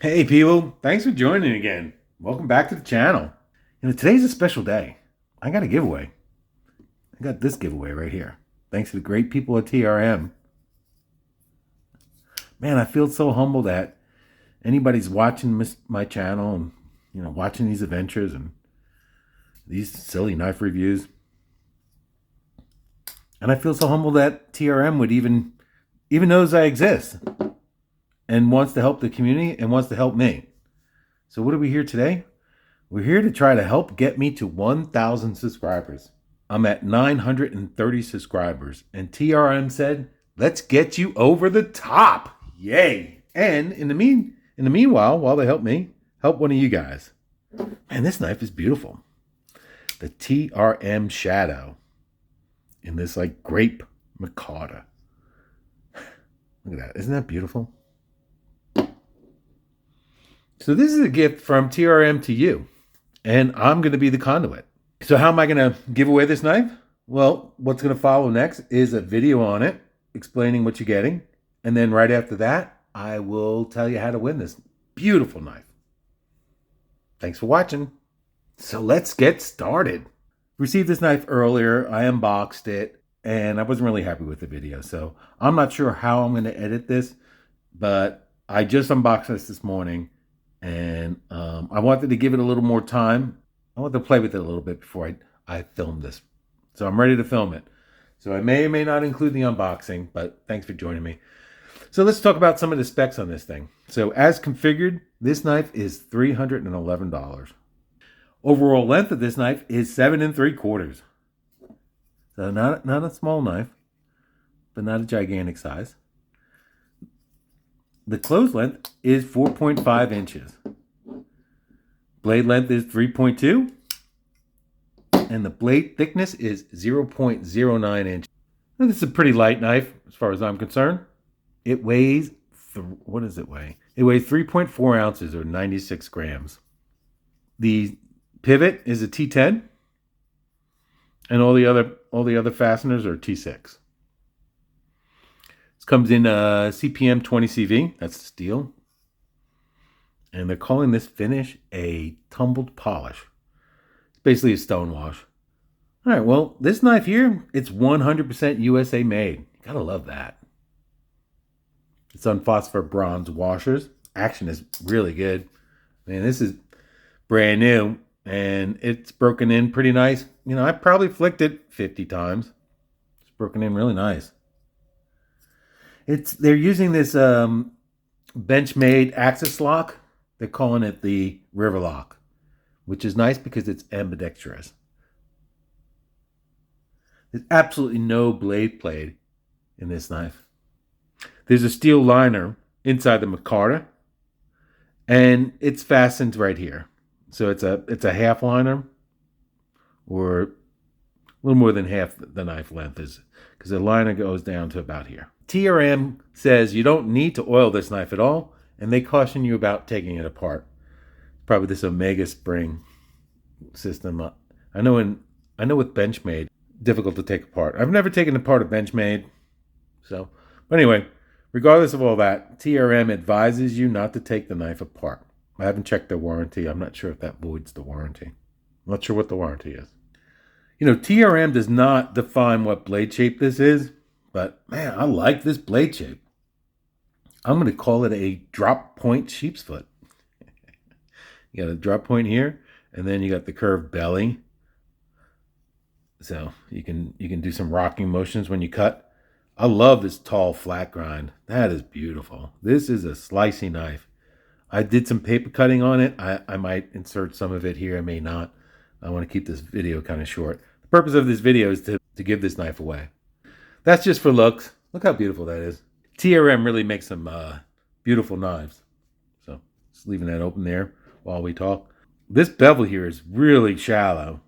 Hey people, thanks for joining again. Welcome back to the channel. Today's a special day. I got a giveaway. I got this giveaway right here. Thanks to the great people at TRM. Man, I feel so humble that anybody's watching my channel and watching these adventures and these silly knife reviews. And I feel so humble that TRM would even knows I exist and wants to help the community and wants to help me. So what are we here today? We're here to try to help get me to 1,000 subscribers. I'm at 930 subscribers, and TRM said, "Let's get you over the top." Yay! And in the meanwhile, while they help me, help one of you guys. Man, this knife is beautiful. The TRM Shadow in this like grape micarta. Look at that. Isn't that beautiful? So this is a gift from TRM to you, and I'm going to be the conduit. So how am I going to give away this knife? Well, what's going to follow next is a video on it explaining what you're getting. And then right after that, I will tell you how to win this beautiful knife. Thanks for watching. So let's get started. Received this knife earlier. I unboxed it and I wasn't really happy with the video. So I'm not sure how I'm going to edit this, but I just unboxed this morning. And I wanted to give it a little more time. I wanted to play with it a little bit before I filmed this. So I'm ready to film it. So I may or may not include the unboxing, but thanks for joining me. So let's talk about some of the specs on this thing. So as configured, this knife is $311. Overall length of this knife is 7 3/4. So not a small knife, but not a gigantic size. The close length is 4.5 inches. Blade length is 3.2. And the blade thickness is 0.09 inches. Now, this is a pretty light knife as far as I'm concerned. It weighs, what does it weigh? It weighs 3.4 ounces or 96 grams. The pivot is a T10. And all the other fasteners are T6. This comes in CPM 20CV. That's steel. And they're calling this finish a tumbled polish. It's basically a stone wash. All right, well, this knife here, it's 100% USA made. You gotta love that. It's on phosphor bronze washers. Action is really good. Man, this is brand new and it's broken in pretty nice. I probably flicked it 50 times. It's broken in really nice. They're using this Benchmade axis lock. They're calling it the River Lock, which is nice because it's ambidextrous. There's absolutely no blade plate in this knife. There's a steel liner inside the micarta, and it's fastened right here. So it's a half liner, or a little more than half the knife length is, because the liner goes down to about here. TRM says you don't need to oil this knife at all, and they caution you about taking it apart. Probably this Omega spring system. I know with Benchmade, difficult to take apart. I've never taken apart a Benchmade. So, but anyway, regardless of all that, TRM advises you not to take the knife apart. I haven't checked their warranty. I'm not sure if that voids the warranty. I'm not sure what the warranty is. TRM does not define what blade shape this is, but man, I like this blade shape. I'm going to call it a drop point sheep's foot. You got a drop point here, and then you got the curved belly. So you can do some rocking motions when you cut. I love this tall flat grind. That is beautiful. This is a slicing knife. I did some paper cutting on it. I might insert some of it here. I may not. I want to keep this video kind of short. The purpose of this video is to give this knife away. That's just for looks. Look how beautiful that is. TRM really makes some beautiful knives. So just leaving that open there while we talk. This bevel here is really shallow.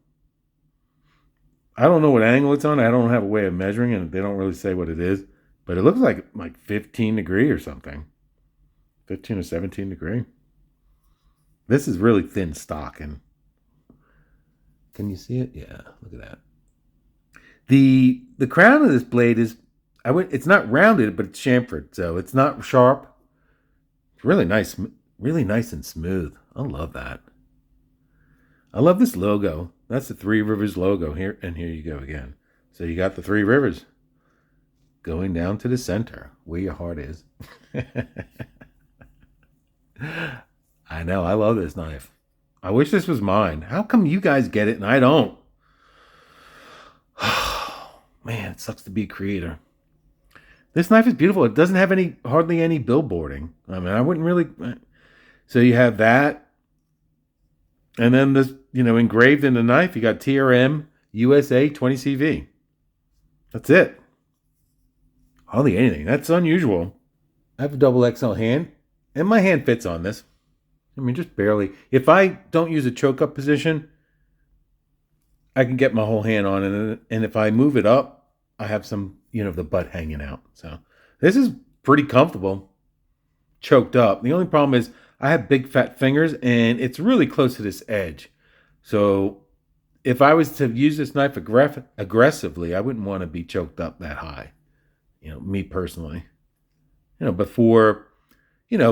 I don't know what angle it's on. I don't have a way of measuring it. They don't really say what it is. But it looks like 15 degree or something. 15 or 17 degree. This is really thin stock. And can you see it? Yeah, look at that. The crown of this blade is, it's not rounded, but it's chamfered. So it's not sharp. It's really nice really nice and smooth. I love that. I love this logo. That's the Three Rivers logo here. And here you go again. So you got the Three Rivers going down to the center where your heart is. I know. I love this knife. I wish this was mine. How come you guys get it and I don't? Man, it sucks to be a creator. This knife is beautiful. It doesn't have hardly any billboarding. I mean, I wouldn't really. So you have that, and then this, engraved in the knife, you got TRM USA 20CV. That's it. Hardly anything. That's unusual. I have a double XL hand, and my hand fits on this. I mean, just barely. If I don't use a choke up position, I can get my whole hand on it, and if I move it up, I have some, the butt hanging out. So this is pretty comfortable, choked up. The only problem is I have big fat fingers, and it's really close to this edge. So if I was to use this knife aggressively, I wouldn't want to be choked up that high. Me personally. Before,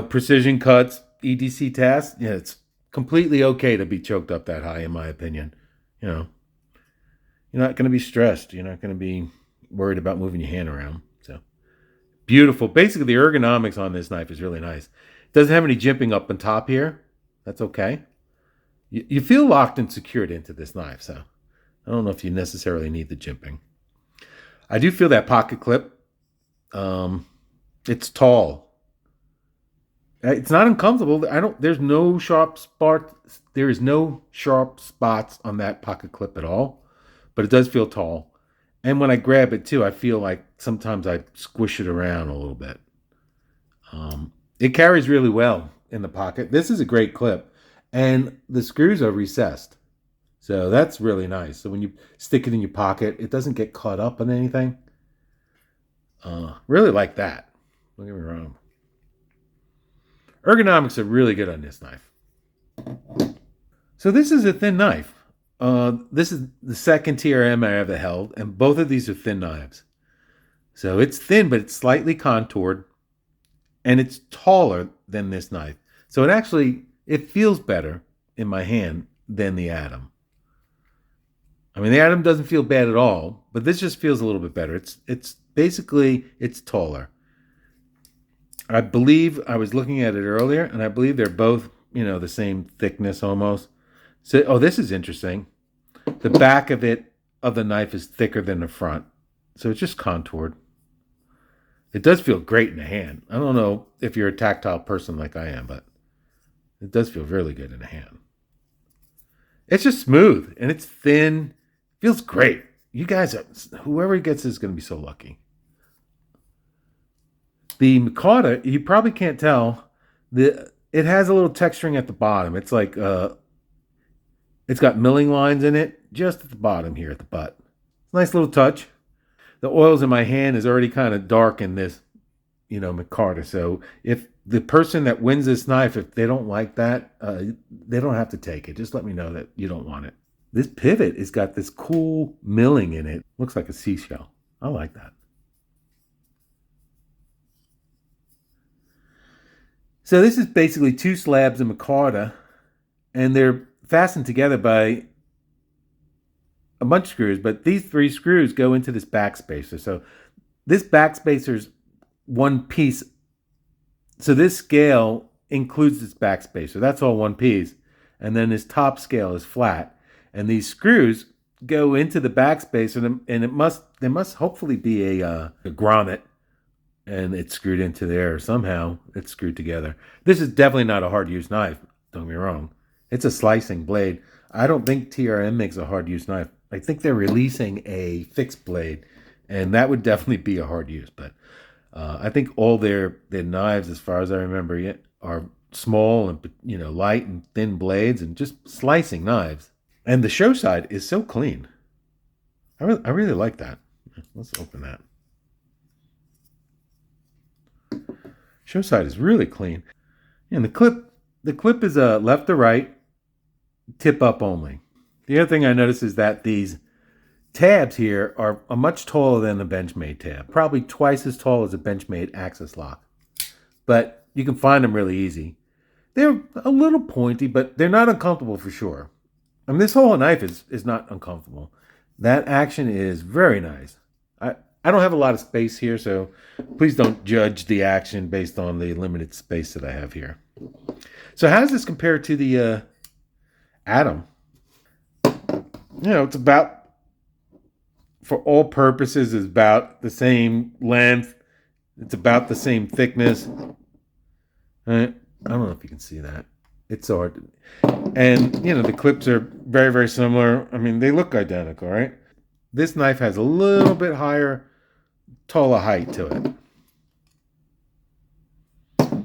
precision cuts, EDC tasks, it's completely okay to be choked up that high, in my opinion. You're not going to be stressed. You're not going to be worried about moving your hand around. So beautiful. Basically, the ergonomics on this knife is really nice. It doesn't have any jimping up on top here. That's okay. You feel locked and secured into this knife. So I don't know if you necessarily need the jimping. I do feel that pocket clip. It's tall. It's not uncomfortable. There's no sharp spots. There is no sharp spots on that pocket clip at all. But it does feel tall. And when I grab it too, I feel like sometimes I squish it around a little bit. It carries really well in the pocket. This is a great clip. And the screws are recessed. So that's really nice. So when you stick it in your pocket, it doesn't get caught up on anything. Really like that. Don't get me wrong. Ergonomics are really good on this knife. So this is a thin knife. This is the second TRM I ever held, and both of these are thin knives. So it's thin, but it's slightly contoured, and it's taller than this knife. So it feels better in my hand than the Atom. I mean, the Atom doesn't feel bad at all, but this just feels a little bit better. It's basically taller. I believe I was looking at it earlier, and I believe they're both, the same thickness almost. So, this is interesting. The back of the knife is thicker than the front. So it's just contoured. It does feel great in the hand. I don't know if you're a tactile person like I am, but it does feel really good in the hand. It's just smooth and it's thin. Feels great. You guys, whoever gets this is going to be so lucky. The micarta, you probably can't tell. It has a little texturing at the bottom. It's like it's got milling lines in it just at the bottom here at the butt. Nice little touch. The oils in my hand is already kind of dark in this, micarta. So if the person that wins this knife, if they don't like that, they don't have to take it. Just let me know that you don't want it. This pivot has got this cool milling in it. Looks like a seashell. I like that. So this is basically two slabs of micarta, and they're fastened together by a bunch of screws, but these three screws go into this backspacer. So this backspacer's one piece. So this scale includes this backspacer. That's all one piece. And then this top scale is flat. And these screws go into the backspacer, and there must hopefully be a grommet, and it's screwed into there. Somehow it's screwed together. This is definitely not a hard use knife. Don't get me wrong. It's a slicing blade. I don't think TRM makes a hard use knife. I think they're releasing a fixed blade, and that would definitely be a hard use. But I think all their knives, as far as I remember, are small and light and thin blades and just slicing knives. And the show side is so clean. I really like that. Let's open that. Show side is really clean. And the clip is left to right, tip up only. The other thing I noticed is that these tabs here are much taller than the Benchmade tab. Probably twice as tall as a Benchmade axis lock. But you can find them really easy. They're a little pointy, but they're not uncomfortable for sure. I mean, this whole knife is not uncomfortable. That action is very nice. I don't have a lot of space here, so please don't judge the action based on the limited space that I have here. So how does this compare to the Atom? It's about, for all purposes, is about the same length. It's about the same thickness. Right? I don't know if you can see that. It's so hard. And, the clips are very, very similar. I mean, they look identical, right? This knife has a little bit higher, taller height to it.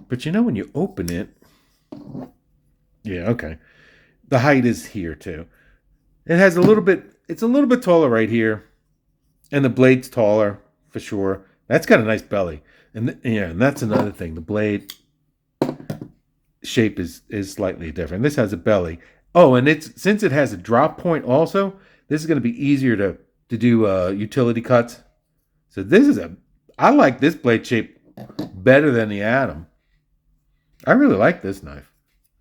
But when you open it, yeah, okay. The height is here too. It's a little bit taller right here. And the blade's taller for sure. That's got a nice belly. And that's another thing. The blade shape is slightly different. This has a belly. Oh, and since it has a drop point also, this is going to be easier to do utility cuts. So I like this blade shape better than the Atom. I really like this knife.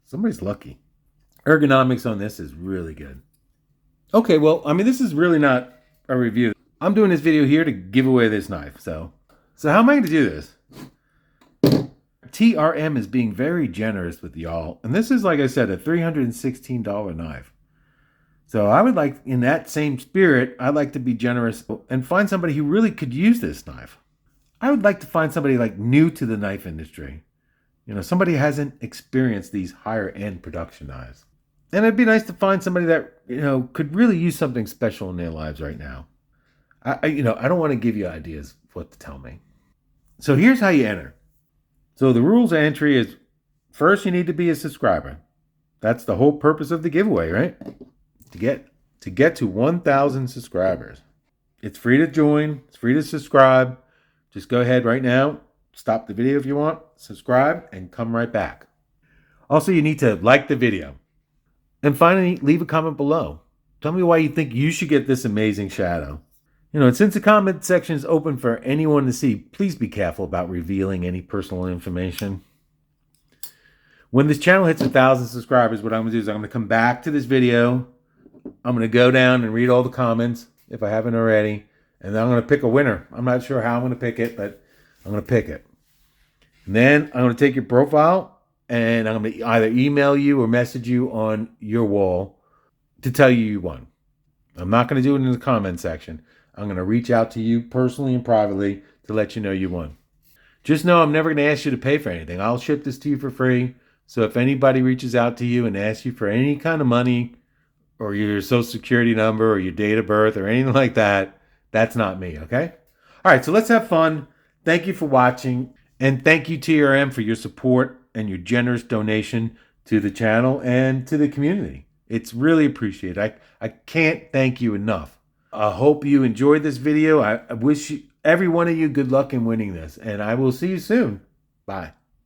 Somebody's lucky. Ergonomics on this is really good. Okay, well, I mean, this is really not a review. I'm doing this video here to give away this knife. So how am I going to do this? TRM is being very generous with y'all. And this is, like I said, a $316 knife. So I would like, in that same spirit, I'd like to be generous and find somebody who really could use this knife. I would like to find somebody like new to the knife industry. Somebody who hasn't experienced these higher end production knives. And it'd be nice to find somebody that, could really use something special in their lives right now. I don't want to give you ideas of what to tell me. So here's how you enter. So the rules of entry is, first you need to be a subscriber. That's the whole purpose of the giveaway, right? To get to 1,000 subscribers. It's free to join. It's free to subscribe. Just go ahead right now. Stop the video if you want. Subscribe and come right back. Also, you need to like the video. And finally, leave a comment below. Tell me why you think you should get this amazing Shadow. And since the comment section is open for anyone to see, please be careful about revealing any personal information. When this channel hits 1,000 subscribers, what I'm going to do is I'm going to come back to this video. I'm going to go down and read all the comments, if I haven't already. And then I'm going to pick a winner. I'm not sure how I'm going to pick it, but I'm going to pick it. And then I'm going to take your profile, and I'm going to either email you or message you on your wall to tell you won. I'm not going to do it in the comment section. I'm going to reach out to you personally and privately to let you know you won. Just know I'm never going to ask you to pay for anything. I'll ship this to you for free. So if anybody reaches out to you and asks you for any kind of money or your social security number or your date of birth or anything like that, that's not me, okay? All right, so let's have fun. Thank you for watching. And thank you, TRM, for your support and your generous donation to the channel and to the community. It's really appreciated. I can't thank you enough. I hope you enjoyed this video. I wish every one of you good luck in winning this. And I will see you soon. Bye.